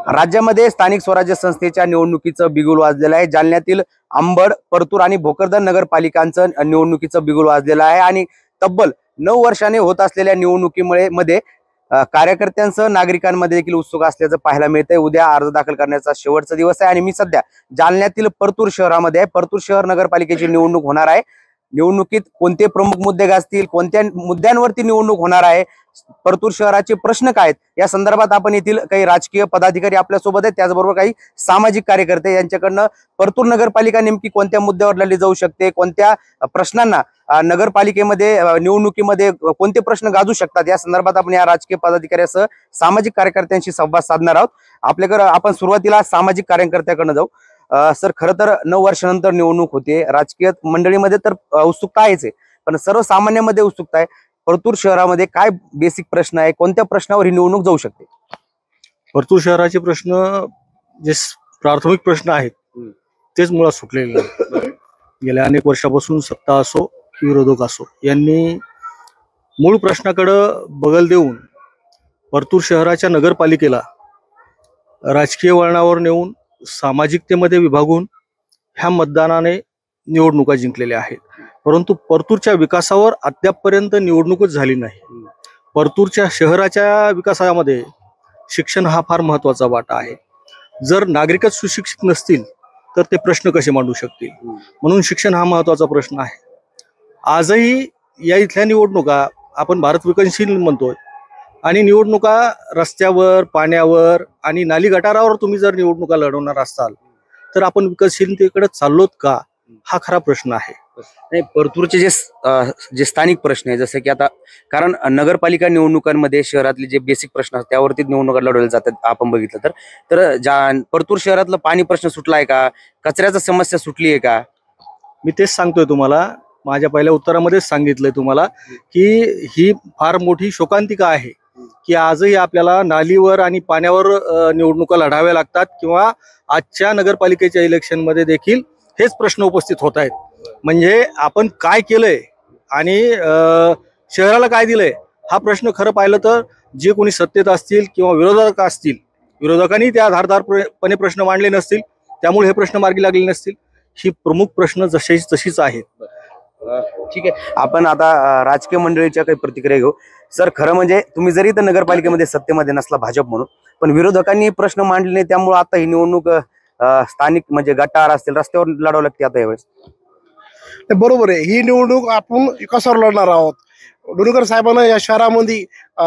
राज्यामध्ये स्थानिक स्वराज्य संस्थेच्या निवडणुकीचं बिगुल वाजलेलं आहे। जालन्यातील अंबड, परतूर आणि भोकरदन नगरपालिकांचं निवडणुकीचं बिगुल वाजलेलं आहे आणि तब्बल 9 वर्षांनी होत असलेल्या निवडणुकीमुळे कार्यकर्त्यांसह नागरिकांमध्ये देखील उत्सुक असल्याचं पाहायला मिळतंय। उद्या अर्ज दाखल करण्याचा शेवटचा दिवस आहे आणि मी सध्या जालन्यातील परतूर शहरामध्ये आहे। परतूर शहर नगरपालिकेची निवडणूक होणार आहे। निवडणुकीत कोणते प्रमुख मुद्दे गाजतील, कोणत्या मुद्द्यांवरती निवडणूक होणार आहे, परतूर शहराचे प्रश्न काय आहेत या संदर्भात आपण येथील काही राजकीय पदाधिकारी आपल्या सोबत आहेत, त्याचबरोबर काही सामाजिक कार्यकर्ते यांच्याकडनं परतूर नगरपालिका नेमकी कोणत्या मुद्द्यावर लढली जाऊ शकते, कोणत्या प्रश्नांना नगरपालिकेमध्ये निवडणुकीमध्ये कोणते प्रश्न गाजू शकतात या संदर्भात आपण या राजकीय पदाधिकाऱ्यासह सामाजिक कार्यकर्त्यांशी संवाद साधणार आहोत। आपल्याकडे आपण सुरुवातीला सामाजिक कार्यकर्त्याकडनं जाऊ। सर, खरं तर 9 वर्षानंतर निवडणूक होते। राजकीय मंडळीमध्ये तर उत्सुकता आहेच आहे, पण सर्वसामान्यांमध्ये उत्सुकता आहे। परतूर शहरामध्ये काय बेसिक प्रश्न आहे, कोणत्या प्रश्नावर ही निवडणूक जाऊ शकते? परतूर शहराचे प्रश्न जे प्राथमिक प्रश्न आहेत तेच मुळात सुटलेले नाही। गेल्या अनेक वर्षापासून सत्ता असो विरोधक असो यांनी मूळ प्रश्नाकडे बगल देऊन परतूर शहराच्या नगरपालिकेला राजकीय वळणावर नेऊन सामाजिकतेमध्ये विभागून ह्या मतदानाने निवडणुका जिंकलेल्या आहेत। परंतु परतूरच्या विकासावर अद्यापपर्यंत निवडणूकच झाली नाही। परतूरच्या शहराच्या विकासामध्ये शिक्षण हा फार महत्वाचा वाटा आहे। जर नागरिकच सुशिक्षित नसतील तर ते प्रश्न कसे मांडू शकतील, म्हणून शिक्षण हा महत्वाचा प्रश्न आहे। आजही या इथल्या निवडणुका आपण भारत विकसनशील म्हणतोय आणि निवडणुका रस्त्यावर, पाण्यावर आणि नाली गटारावर तुम्ही जर निवडणुका लढवणार असाल तर आपण विकसनशीलतेकडे चाललोत का, हा खरा प्रश्न आहे। नाही, परतूरचे जे स्थानिक प्रश्न आहे, जसं की आता कारण नगरपालिका निवडणुकांमध्ये शहरातले जे बेसिक प्रश्न असतात त्यावरती निवडणुका लढवल्या जातात। आपण बघितलं तर परतूर शहरातला पाणी प्रश्न सुटलाय का, कचऱ्याची समस्या सुटली आहे का? मी तेच सांगतोय तुम्हाला, माझ्या पहिल्या उत्तरामध्येच सांगितलंय तुम्हाला की ही फार मोठी शोकांतिका आहे की आजही आपल्याला नालीवर आणि पाण्यावर निवडणुका लढाव्या लागतात किंवा आजच्या नगरपालिकेच्या इलेक्शन मध्ये देखील हेच प्रश्न उपस्थित होत आहेत। म्हणजे आपण काय केलंय आणि शहराला काय दिलंय हा प्रश्न खरं पाहिलं तर जे कोणी सत्तेत असतील किंवा विरोधक असतील, विरोधकांनी त्या धारदारपणे प्रश्न मांडले नसतील, त्यामुळे हे प्रश्न मार्गी लागले नसतील। ही प्रमुख प्रश्न तशीच आहेत। ठीक आहे, आपण आता राजकीय मंडळीच्या काही प्रतिक्रिया घेऊ। सर, खरं म्हणजे तुम्ही जरी तर नगरपालिकेमध्ये सत्तेमध्ये नसला भाजप म्हणून, पण विरोधकांनी प्रश्न मांडले नाही, त्यामुळे आता ही निवडणूक स्थानिक म्हणजे गटार असतील रस्त्यावर लढावं लागते आता यावेळेस। बरोबर आहे, ही निवडणूक आपण विकासावर लढणार आहोत। लोणीकर साहेबांना या शहरामध्ये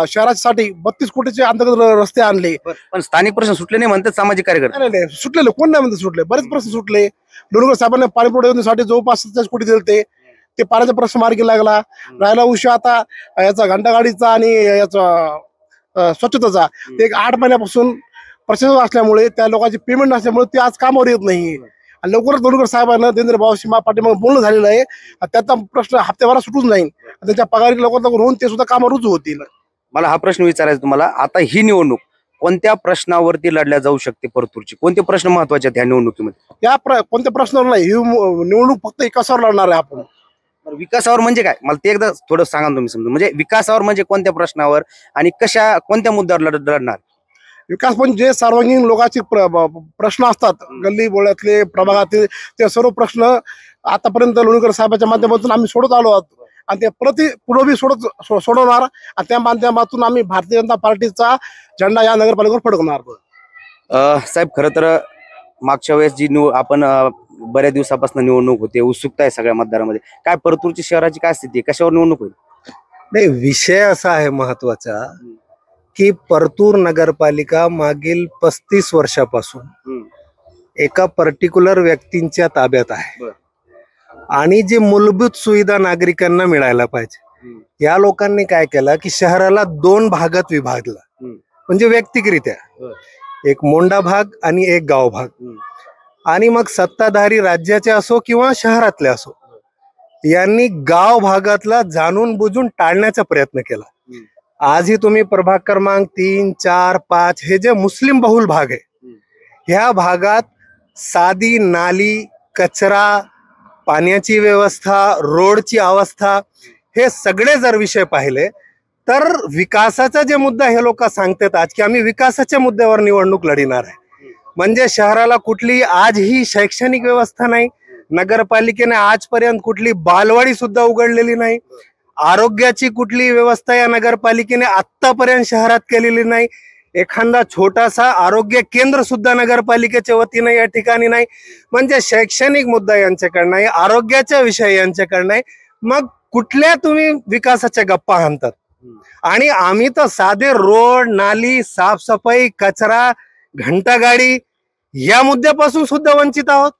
शहरासाठी 32 कोटीचे अंतर्गत रस्ते आणले, पण स्थानिक प्रश्न सुटले नाही म्हणतात सामाजिक कार्यकर्ते। नाही सुटलेले कोण नाही म्हणते सुटले, बरेच प्रश्न सुटले। लोणीकर साहेबांना पाणी पुरवठ्यासाठी जवळपास 27 कोटी दिले, ते पाण्याचा प्रश्न मार्गी लागला। राहिला विषय आता याचा घंटागाडीचा आणि याचा स्वच्छतेचा, ते 8 महिन्यापासून प्रशासन असल्यामुळे त्या लोकांची पेमेंट नसल्यामुळे ते आज कामावर येत नाही। लवकरच लोणीकर साहेबांना देवेंद्र भाऊशी पाठीमागे बोलणं झालेलं आहे, त्याचा प्रश्न हप्त्याभरात सुटूच नाही, त्यांच्या पगारी लवकर होऊन ते सुद्धा कामावर रुजू होतील। मला हा प्रश्न विचारायचा तुम्हाला, आता ही निवडणूक कोणत्या प्रश्नावरती लढल्या जाऊ शकते? परतूरची कोणते प्रश्न महत्वाचे आहेत या निवडणुकीमध्ये? कोणत्या प्रश्नावर नाही, ही निवडणूक फक्त विकासावर लढणार आहे आपण। विकासावर म्हणजे काय, मला ते एकदा थोडं सांगा तुम्ही समजून। म्हणजे विकासावर म्हणजे कोणत्या प्रश्नावर आणि कोणत्या मुद्द्यावर लढणार? विकास म्हणजे सर्वांगीण लोकांचे प्रश्न असतात, गल्ली बोळ्यातले, प्रभागातील, ते सर्व प्रश्न आतापर्यंत लोणीकर साहेबांच्या माध्यमातून आम्ही सोडत आलो आहोत आणि ते पुढे सोडवणार आणि त्या माध्यमातून आम्ही भारतीय जनता पार्टीचा झेंडा या नगरपालिकेवर फडकवणार। साहेब, खरं तर मागच्या वेळेस जी आपण बऱ्याच दिवसापासून निवडणूक होते, उत्सुकता आहे सगळ्या मतदारांमध्ये, काय परतूरची शहराची काय स्थिती आहे, कशावर निवडणूक होईल? नाही, विषय असा आहे महत्वाचा की परतूर नगरपालिका मागील 35 वर्षापासून एका पर्टिक्युलर व्यक्तींच्या ताब्यात आहे आणि जे मूलभूत सुविधा नागरिकांना मिळायला पाहिजे, या लोकांनी काय केलं की शहराला 2 भागात विभागला, म्हणजे वैयक्तिकरित्या एक मोंडा भाग आणि एक गाव भाग, आणि मग सत्ताधारी राज्याचे असो किंवा शहरातले असो यांनी गाव भागातला जाणून बुजून टाळण्याचा प्रयत्न केला। आजही तुम्ही प्रभाग क्रमांक 3, 4, 5 हे जे मुस्लिम बहुल भाग आहे, ह्या भागात साधी नाली, कचरा, पाण्याची व्यवस्था, रोडची अवस्था, हे सगळे जर विषय पाहिले तर विकासाचा जे मुद्दा हे लोक सांगतात आज की आम्ही विकासाच्या मुद्द्यावर निवडणूक लढणार आहे, म्हणजे शहराला कुठली आजही शैक्षणिक व्यवस्था नाही, नगरपालिकेने आजपर्यंत कुठली बालवाडी सुद्धा उघडलेली नाही, आरोग्याची कुठली व्यवस्था या नगरपालिकेने आतापर्यंत शहरात केलेली नाही, एखादा छोटासा आरोग्य केंद्र सुद्धा नगरपालिकेच्या वतीने या ठिकाणी नाही, म्हणजे शैक्षणिक मुद्दा यांच्याकडे नाही, आरोग्याचा विषय यांच्याकडे नाही, मग कुठल्या तुम्ही विकासाच्या गप्पा हाणतात? आणि आम्ही तर साधे रोड, नाली, साफसफाई, कचरा, घंटागाडी या मुद्द्यापासून सुद्धा वंचित आहोत.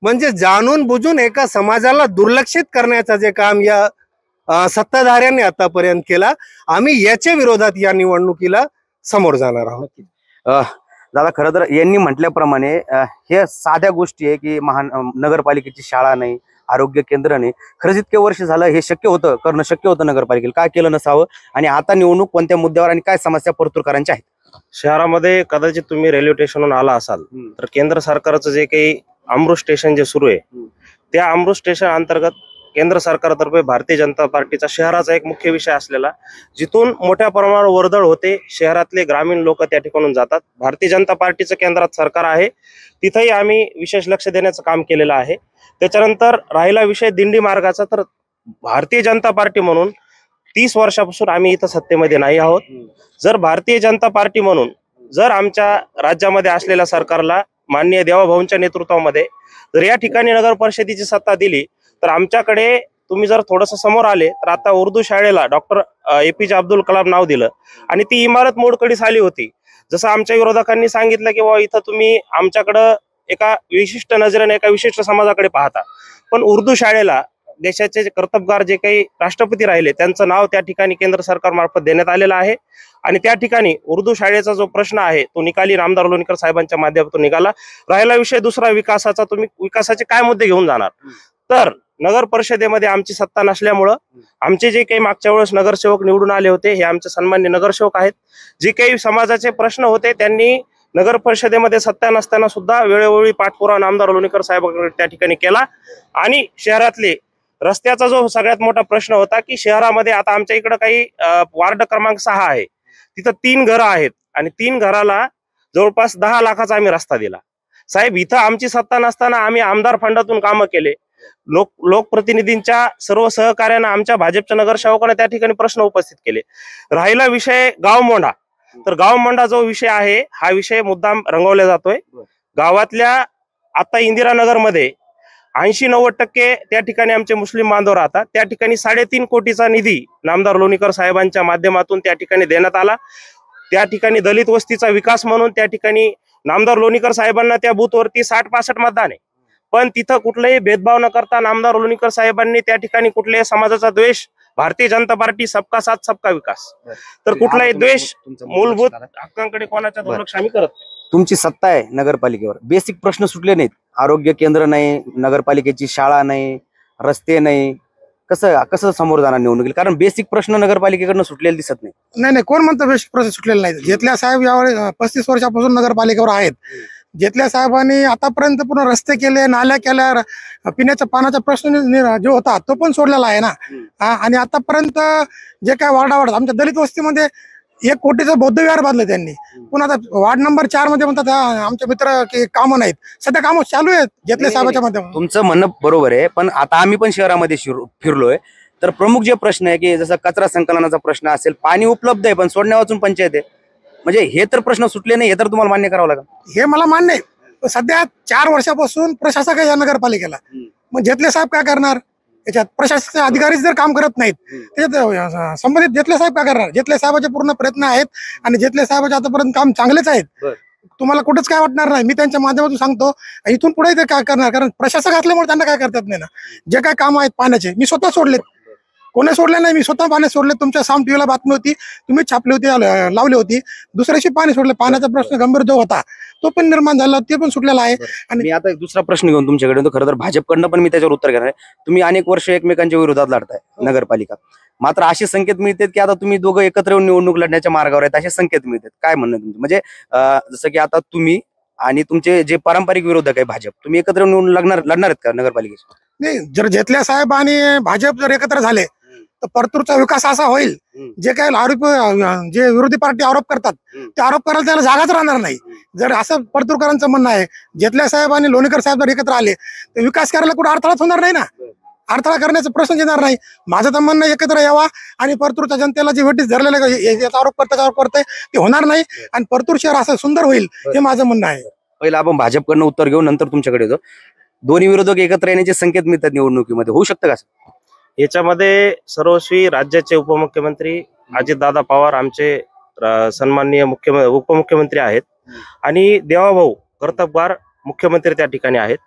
म्हणजे जाणून बुजून एका समाजाला दुर्लक्षित करण्याचं जे काम या सत्ताधाऱ्यांनी आतापर्यंत केला, आम्ही याच्या विरोधात या निवडणुकीला समोर जाणार आहोत. दादा, खरं तर यांनी म्हटल्याप्रमाणे हे साध्या गोष्टी आहे की नगरपालिकेची शाळा नाही, आरोग्य केंद्र नाही. खरंच इतके वर्ष झालं हे शक्य होतं, करणं शक्य होतं नगरपालिकेला, काय केलं नसावं? आणि आता निवडणूक कोणत्या मुद्द्यावर आणि काय समस्या परतूरकरांच्या आहेत? शहरामध्ये कदाचित तुम्ही रेल्वे स्टेशनवरून आला असाल तर केंद्र सरकारचं जे काही अमृत स्टेशन जे सुरू आहे, त्या अमृत स्टेशन अंतर्गत केंद्र सरकारतर्फे भारतीय जनता पार्टीचा शहराचा एक मुख्य विषय असलेला, जिथून मोठ्या प्रमाणावर वर्दळ होते, शहरातले ग्रामीण लोक त्या ठिकाणून जातात. भारतीय जनता पार्टीचं केंद्रात सरकार आहे, तिथेही आम्ही विशेष लक्ष देण्याचं काम केलेलं आहे. त्याच्यानंतर राहिला विषय दिंडी मार्गाचा, तर भारतीय जनता पार्टी म्हणून 30 वर्षापासून आम्ही इथं सत्तेमध्ये नाही आहोत. जर भारतीय जनता पार्टी म्हणून जर आमच्या राज्यामध्ये असलेल्या सरकारला माननीय देवाभाऊंच्या नेतृत्वामध्ये जर या ठिकाणी नगर परिषदेची सत्ता दिली, तर आमच्याकडे तुम्ही जर थोडंसं समोर आले तर आता उर्दू शाळेला डॉक्टर APJ अब्दुल कलाम नाव दिलं आणि ती इमारत मोडकळीस आली होती. जसं आमच्या विरोधकांनी सांगितलं की बाबा इथं तुम्ही आमच्याकडं एका विशिष्ट नजरेने एका विशिष्ट समाजाकडे पाहता, पण उर्दू शाळेला देशाचे कर्तबगार जे काही राष्ट्रपती राहिले त्यांचं नाव त्या ठिकाणी केंद्र सरकार मार्फत देण्यात आलेलं आहे. आणि त्या ठिकाणी उर्दू शाळेचा जो प्रश्न आहे तो निकाली नामदार लोणीकर साहेबांच्या माध्यमातून निघाला. राहिला विषय दुसरा विकासाचा, तुम्ही विकासाचे काय मुद्दे घेऊन जाणार? तर नगर परिषदेमध्ये आमची सत्ता नसल्यामुळं आमचे जे काही मागच्या वेळेस नगरसेवक निवडून आले होते, हे आमचे सन्मान्य नगरसेवक आहेत. जे काही समाजाचे प्रश्न होते त्यांनी नगर परिषदेमध्ये सत्ता नसताना सुद्धा वेळोवेळी पाठपुरावा नामदार लोणीकर साहेबांकडे त्या ठिकाणी केला. आणि शहरातले रस्त्याचा जो सगळ्यात मोठा प्रश्न होता की शहरामध्ये आता आमच्या इकडं काही वार्ड क्रमांक 6 आहे, तिथं 3 घरं आहेत आणि 3 घराला जवळपास 10 लाखाचा आम्ही रस्ता दिला. साहेब, इथं आमची सत्ता नसताना आम्ही आमदार फंडातून कामं केले, लोकप्रतिनिधींच्या सर्व सहकार्यानं आमच्या भाजपच्या नगरसेवकांना त्या ठिकाणी प्रश्न उपस्थित केले. राहिला विषय गावमोंढा, तर गावमोंढा जो विषय आहे हा विषय मुद्दाम रंगवला जातोय. गावातल्या आता इंदिरानगरमध्ये 80-90% त्या ठिकाणी आमचे मुस्लिम बांधव राहतात. त्या ठिकाणी 3.5 कोटीचा निधी नामदार लोणीकर साहेबांच्या माध्यमातून त्या ठिकाणी देण्यात आला. त्या ठिकाणी दलित वस्तीचा विकास म्हणून त्या ठिकाणी नामदार लोणीकर साहेबांना त्या बूथवरती 60-65 मतदान आहे, पण तिथं कुठलाही भेदभाव न करता नामदार लोणीकर साहेबांनी त्या ठिकाणी कुठल्याही समाजाचा द्वेष, भारतीय जनता पार्टी सबका साथ सबका विकास, तर कुठलाही द्वेष, मूलभूत हक्कांकडे कोणाच्या दुर्लक्ष आम्ही करत नाही. तुमची सत्ता आहे नगरपालिकेवर, बेसिक प्रश्न सुटले नाहीत, आरोग्य केंद्र नाही, नगरपालिकेची शाळा नाही, रस्ते नाही, कसं समोर जाणार निवडणुकीला? कारण बेसिक प्रश्न नगरपालिकेकडनं सुटलेले दिसत नाही. नाही, कोण म्हणतं बेसिक प्रश्न सुटलेला नाही? जेतल्या साहेब यावेळी 35 वर्षापासून नगरपालिकेवर आहेत. जेतल्या साहेबांनी आतापर्यंत पूर्ण रस्ते केले, नाल्या केल्या, पिण्याच्या पाण्याचा प्रश्न जो होता तो पण सोडलेला आहे ना. आणि आतापर्यंत जे काय वार्डावार्ड आमच्या दलित वस्तीमध्ये 1 कोटीचा बौद्ध विहार बांधलं त्यांनी. पुन्हा आता वार्ड नंबर 4 मध्ये म्हणतात आमचे मित्र की कामं नाहीत. सध्या कामं चालू आहेत जेतल्या साहेबांच्या माध्यमातून. तुमचं म्हणणं बरोबर आहे, पण आता आम्ही पण शहरामध्ये फिरलोय, तर प्रमुख जे प्रश्न आहे की जसं कचरा संकलनाचा प्रश्न असेल, पाणी उपलब्ध आहे पण सोडण्या वाचून पंचायत आहे, म्हणजे हे तर प्रश्न सुटले नाही, हे तर तुम्हाला मान्य करावं लागेल. हे मला मान्य आहे. सध्या 4 वर्षापासून प्रशासक आहे या नगरपालिकेला, मग जेतले साहेब काय करणार? याच्यात प्रशासकीय अधिकारी जर काम करत नाहीत त्याच्यात संबंधित जेतले साहेब काय करणार? जेतले साहेबाचे पूर्ण प्रयत्न आहेत आणि जेतले साहेबाचे आतापर्यंत काम चांगलेच आहेत. तुम्हाला कुठेच काय वाटणार नाही. मी त्यांच्या माध्यमातून सांगतो, इथून पुढे ते काय करणार? कारण प्रशासक असल्यामुळे त्यांना काय करतात नाही ना. जे काय काम आहेत पाण्याचे मी स्वतः सोडलेत, कोणी सोडले नाही, मी स्वतः पाणी सोडले. तुमच्या साम टीव्हीला बातमी होती, तुम्ही छापली होती, लावली होती. दुसऱ्याशी पाणी सोडले. पाण्याचा प्रश्न गंभीर जो होता तो पण निर्माण झाला, ते पण सुटलेला आहे. आणि मी आता एक दुसरा प्रश्न घेऊन तुमच्याकडे येतो. खरं तर भाजपकडनं पण मी त्याच्यावर उत्तर घेणार आहे. तुम्ही अनेक वर्ष एकमेकांच्या विरोधात लढताय नगरपालिका, मात्र असे संकेत मिळतात की आता तुम्ही दोघं एकत्र येऊन निवडणूक लढण्याच्या मार्गावर आहेत, असे संकेत मिळतात. काय म्हणणं तुमचं? म्हणजे जसं की आता तुम्ही आणि तुमचे जे पारंपरिक विरोधक आहे भाजप, तुम्ही एकत्र येऊन लढणार आहेत का नगरपालिकेचे? नाही, जर जेतल्या साहेब आणि भाजप जर एकत्र झाले तर परतूरचा विकास असा होईल, जे काही आरोप जे विरोधी पार्टी आरोप करतात ते आरोप करायला त्याला जागाच राहणार नाही. जर असं परतूरकरांचं म्हणणं आहे, जेतले साहेब आणि लोणीकर साहेब जर एकत्र आले तर विकास करायला कुठे अडथळाच होणार नाही ना, अडथळा करण्याचा प्रश्न येणार नाही. माझं तर म्हणणं एकत्र यावा आणि परतूरच्या जनतेला जे वेटीस धरलेलं याचा आरोप करताय ते होणार नाही आणि परतूर शहर असं सुंदर होईल, हे माझं म्हणणं आहे. पहिलं आपण भाजपकडनं उत्तर घेऊ, नंतर तुमच्याकडे येतो. दोन्ही विरोधक एकत्र येण्याचे संकेत मिळतात निवडणुकीमध्ये, होऊ शकतं का? याच्यामध्ये सर्वस्वी राज्याचे उपमुख्यमंत्री अजितदादा पवार आमचे सन्माननीय उपमुख्यमंत्री आहेत आणि देवाभाऊ कर्तबगार मुख्यमंत्री त्या ठिकाणी आहेत.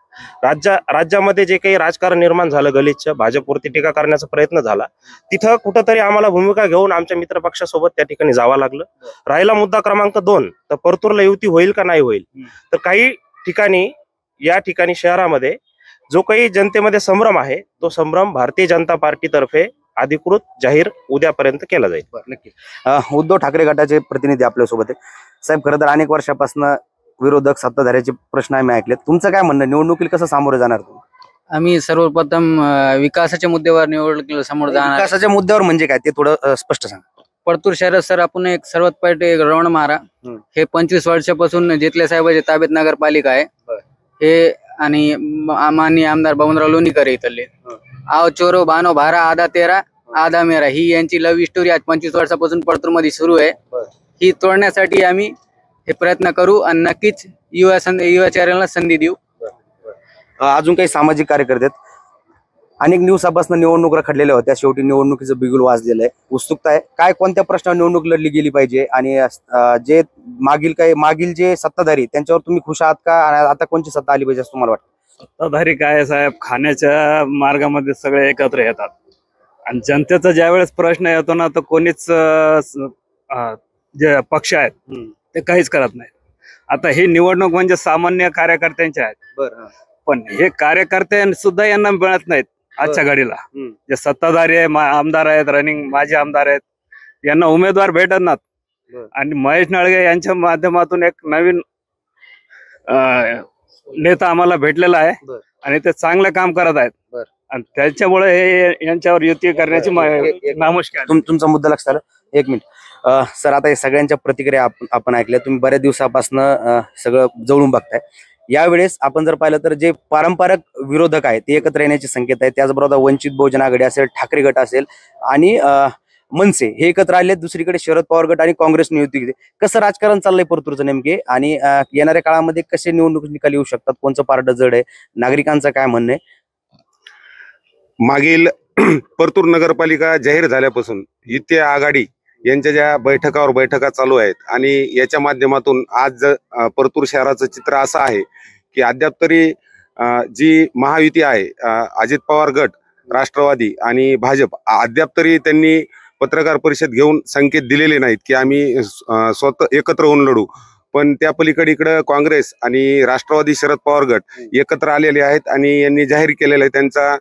राज्यामध्ये जे काही राजकारण निर्माण झालं, गलिच्छ भाजपवरती टीका करण्याचा प्रयत्न झाला, तिथं कुठंतरी आम्हाला भूमिका घेऊन आमच्या मित्रपक्षासोबत त्या ठिकाणी जावं लागलं. राहिला मुद्दा क्रमांक 2, तर परतूरला युती होईल का नाही होईल. तर काही ठिकाणी या ठिकाणी शहरामध्ये जो काही जनतेमध्ये संभ्रम आहे, तो संभ्रम भारतीय जनता पार्टीतर्फे अधिकृत जाहीर उद्यापर्यंत केला जाईल. नक्की. उद्धव ठाकरे गटाचे प्रतिनिधी आपल्यासोबत आहे. साहेब, खरं तर अनेक वर्षापासून विरोधक सत्ताधाऱ्याचे प्रश्न आम्ही ऐकलेत. तुमचं काय म्हणणं, निवडणुकीला कसं सामोरे जाणार तुम्ही? आम्ही सर्वप्रथम विकासाच्या मुद्द्यावर निवडणुकीला समोर जाणार. विकासाच्या मुद्द्यावर म्हणजे काय ते थोडं स्पष्ट सांगा. परतूर शहरात सर आपण एक सर्वात पहिले एक राऊंड मारा. हे 25 वर्षापासून जेतले साहेबांच्या ताब्यात नगरपालिका आहे. हे आणि माननीय आमदार बबनराव लोणीकर इथले आओ चोरो बानो भारा आधा तेरा आधा मेरा ही यांची लव्ह स्टोरी आज 25 वर्षापासून परतूर मध्ये सुरू आहे. ही तोडण्यासाठी आम्ही हे प्रयत्न करू आणि नक्कीच युवा चेहऱ्यांना संधी देऊ. अजून काही सामाजिक कार्यकर्ते आहेत. अनेक दिवसापासून निवडणूक रखडलेल्या होत्या, शेवटी निवडणुकीचं बिगुल वाजलेलं आहे. उत्सुकता आहे काय कोणत्या प्रश्नावर निवडणूक लढली गेली पाहिजे आणि जे मागील जे सत्ताधारी त्यांच्यावर तुम्ही खुश आहात का, आणि आता कोणती सत्ता आली पाहिजे असं तुम्हाला वाटतं? सत्ताधारी काय साहेब, खाण्याच्या मार्गामध्ये सगळे एकत्र येतात आणि जनतेचा ज्यावेळेस प्रश्न येतो ना, तर कोणीच जे पक्ष आहेत ते काहीच करत नाहीत. आता ही निवडणूक म्हणजे सामान्य कार्यकर्त्यांचे आहेत, पण हे कार्यकर्ते सुद्धा यांना मिळत नाहीत आजच्या घडीला. जे सत्ताधारी आहे, आमदार आहेत, रनिंग माजी आमदार आहेत, यांना उमेदवार भेटत नाहीत. आणि महेश नळगे यांच्या माध्यमातून एक नवीन नेता आम्हाला भेटलेला आहे आणि ते चांगलं काम करत आहेत आणि त्याच्यामुळे हे यांच्यावर युती करण्याची नामुष्की. तुमचा मुद्दा लक्षात आला. एक मिनिट सर, आता हे सगळ्यांच्या प्रतिक्रिया आपण ऐकल्या. तुम्ही बऱ्याच दिवसापासून सगळं जवळून बघताय. यावेळेस आपण जर पाहिलं तर जे पारंपरिक विरोधक आहेत ते एकत्र येण्याचे संकेत आहेत. त्याचबरोबर वंचित बहुजन आघाडी असेल, ठाकरे गट असेल आणि मनसे हे एकत्र आले. दुसरीकडे शरद पवार गट आणि काँग्रेस युती. कसं राजकारण चाललंय परतूरचं नेमके, आणि येणाऱ्या काळामध्ये कसे निवडणूक निकाल येऊ शकतात, कोणचं पारडं जड आहे, नागरिकांचं काय म्हणणं आहे? मागील परतूर नगरपालिका जाहीर झाल्यापासून युती आघाडी यांच्या ज्या बैठका चालू आहेत आणि याच्या माध्यमातून आज परतूर शहराचं चित्र असं आहे की अद्याप तरी जी महायुती आहे, अजित पवार गट, राष्ट्रवादी आणि भाजप, अद्याप तरी त्यांनी पत्रकार परिषद घेऊन संकेत दिलेले नाहीत की आम्ही स्वतः एकत्र होऊन लढू. पण त्या पलीकडे इकडं काँग्रेस आणि राष्ट्रवादी शरद पवार गट एकत्र आलेले आहेत आणि यांनी जाहीर केलेलं आहे, त्यांचा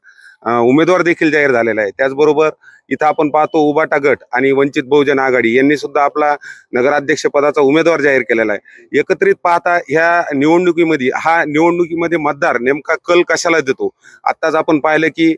उमेदवार देखील जाहीर झालेला आहे. त्याचबरोबर इथं आपण पाहतो उबाटा गट आणि वंचित बहुजन आघाडी यांनी सुद्धा आपला नगराध्यक्ष पदाचा उमेदवार जाहीर केलेला आहे. एकत्रित पाहता ह्या निवडणुकीमध्ये मतदार नेमका कल कशाला देतो? आत्ताच आपण पाहिलं की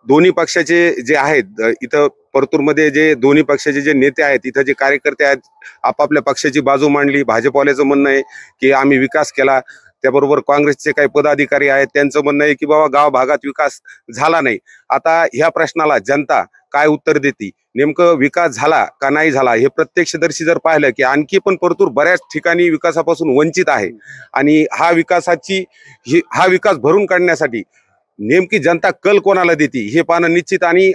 दोन्ही पक्षाचे जे आहेत इथं परतूरमध्ये, जे दोन्ही पक्षाचे जे नेते आहेत, इथं जे कार्यकर्ते आहेत, आपापल्या पक्षाची बाजू मांडली. भाजपवाल्याचं म्हणणं आहे की आम्ही विकास केला. त्याबरोबर काँग्रेसचे काही पदाधिकारी आहेत, त्यांचं म्हणणं आहे की बाबा गाव भागात विकास झाला नाही. आता ह्या प्रश्नाला जनता काय उत्तर देते? नेमकं विकास झाला का नाही झाला हे प्रत्यक्षदर्शी जर पाहिलं की आणखी पण परतूर बऱ्याच ठिकाणी विकासापासून वंचित आहे आणि हा विकास भरून काढण्यासाठी नेमकी जनता कल कोणाला देते हे पाहणं निश्चित. आणि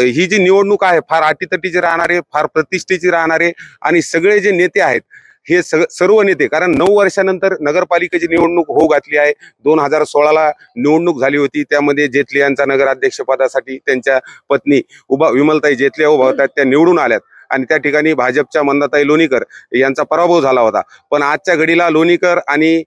ही जी निवडणूक आहे फार अटीतटीची राहणार आहे, फार प्रतिष्ठेची राहणार आहे आणि सगळे जे नेते आहेत हे सर्व नेते, कारण 9 वर्षानंतर नगरपालिकेची निवडणूक होऊ घातली आहे. 2016ला निवडणूक झाली होती, त्यामध्ये जेतले यांचा नगराध्यक्ष पदासाठी त्यांच्या पत्नी विमलताई जेतले उभा होत्या, त्या निवडून आल्यात आणि त्या ठिकाणी भाजपच्या मंदाताई लोणीकर यांचा पराभव झाला होता. पण आजच्या घडीला लोणीकर आणि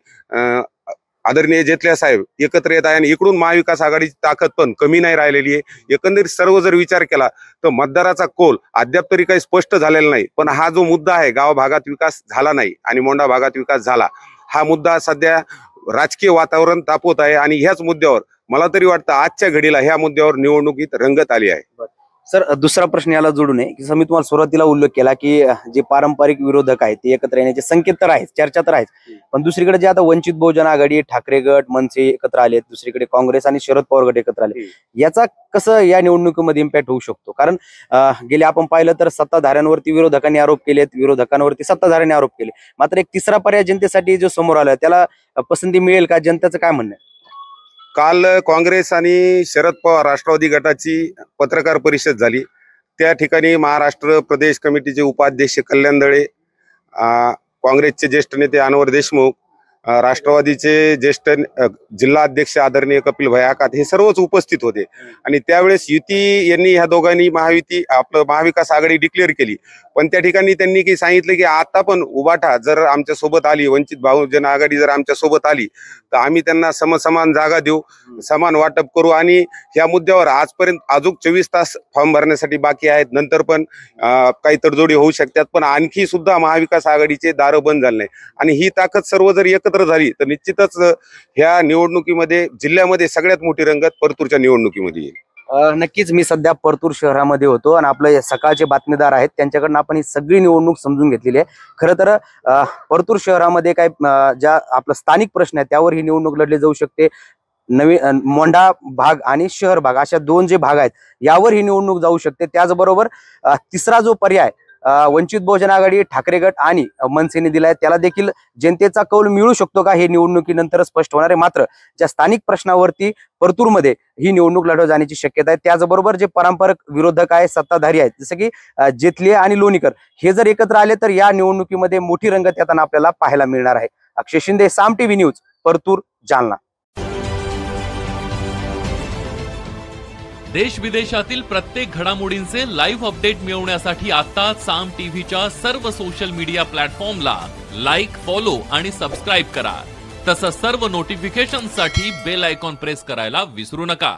आदरणीय जेतले साहेब एकत्र येत आहे आणि इकडून महाविकास आघाडीची ताकद पण कमी नाही राहिलेली आहे. एकंदरीत सर्व जर विचार केला तर मतदाराचा कौल अद्याप तरी काही स्पष्ट झालेला नाही. पण हा जो मुद्दा आहे, गाव भागात विकास झाला नाही आणि मोंढा भागात विकास झाला, हा मुद्दा सध्या राजकीय वातावरण तापवत आहे आणि ह्याच मुद्द्यावर मला तरी वाटतं आजच्या घडीला ह्या मुद्द्यावर निवडणुकीत रंगत आली आहे. सर, दुसरा प्रश्न याला जोडून आहे की मी तुम्हाला सुरुवातीला उल्लेख केला की जे पारंपरिक विरोधक आहेत ते एकत्र येण्याचे संकेत तर आहेत, चर्चा तर आहेत, पण दुसरीकडे जे आता वंचित बहुजन आघाडी, ठाकरे गट, मनसे एकत्र आलेत, दुसरीकडे काँग्रेस आणि शरद पवार गट एकत्र आले, याचा कसं या निवडणुकीमध्ये इम्पॅक्ट होऊ शकतो? कारण गेले आपण पाहिलं तर सत्ताधाऱ्यांवरती विरोधकांनी आरोप केलेत, विरोधकांवरती सत्ताधाऱ्यांनी आरोप केले, मात्र एक तिसरा पर्याय जनतेसाठी जो समोर आला त्याला पसंती मिळेल का? जनतेचं काय म्हणणं आहे? काल काँग्रेस आणि शरद पवार राष्ट्रवादी गटाची पत्रकार परिषद झाली. त्या ठिकाणी महाराष्ट्र प्रदेश कमिटीचे उपाध्यक्ष कल्याण दळे, काँग्रेसचे ज्येष्ठ नेते अनवर देशमुख, राष्ट्रवादीचे ज्येष्ठ जिल्हा अध्यक्ष आदरणीय कपिल भाई आकात हे सर्वच उपस्थित होते. आणि त्यावेळेस युती यांनी ह्या दोघांनी आपलं महाविकास आघाडी डिक्लेअर केली, पण त्या ठिकाणी त्यांनी की सांगितलं की आता पण उभाटा जर आमच्या सोबत आली, वंचित बहुजन आघाडी जर आमच्या सोबत आली तर आम्ही त्यांना समसमान जागा देऊ, समान वाटप करू. आणि ह्या मुद्द्यावर आजपर्यंत अजून 24 तास फॉर्म भरण्यासाठी बाकी आहेत, नंतर पण काही तडजोडी होऊ शकतात, पण आणखी सुद्धा महाविकास आघाडीचे दारं बंद झाले नाही. आणि ही ताकद सर्व जर एकत्र झाली तर निश्चितच ह्या निवडणुकीमध्ये जिल्ह्यामध्ये सगळ्यात मोठी रंगत परतूरच्या निवडणुकीमध्ये येईल. नक्कीच. मी सध्या परतूर शहरामध्ये होतो आणि आपले सकाळचे बातमीदार आहेत त्यांच्याकडून आपण ही सगळी निवडणूक समजून घेतलेली आहे. खरं तर परतूर शहरामध्ये काय ज्या आपला स्थानिक प्रश्न आहे त्यावर ही निवडणूक लढली जाऊ शकते. नवीन मोंढा भाग आणि शहर भाग अशा दोन जे भाग आहेत यावर ही निवडणूक जाऊ शकते. त्याचबरोबर तिसरा जो पर्याय वंचित बहुजन आघाडी, ठाकरे गट आणि मनसेने दिलाय त्याला देखील जनतेचा कौल मिळू शकतो का हे निवडणुकीनंतर स्पष्ट होणार आहे. मात्र ज्या स्थानिक प्रश्नावरती परतूरमध्ये ही निवडणूक लढवली जाण्याची शक्यता आहे. त्याचबरोबर जे पारंपरिक विरोधक आहेत, सत्ताधारी आहेत, जसं की जेथले आणि लोणीकर हे जर एकत्र आले तर या निवडणुकीमध्ये मोठी रंगत येताना आपल्याला पाहायला मिळणार आहे. अक्षय शिंदे, साम टीव्ही न्यूज, परतूर, जालना. देश विदेशातील प्रत्येक घडामोडींचे लाईव्ह अपडेट मिळवण्यासाठी आता साम टीव्हीच्या सर्व सोशल मीडिया प्लॅटफॉर्मला लाईक, फॉलो आणि सबस्क्राईब करा. तसंच सर्व नोटिफिकेशनसाठी बेल आयकॉन प्रेस करायला विसरू नका.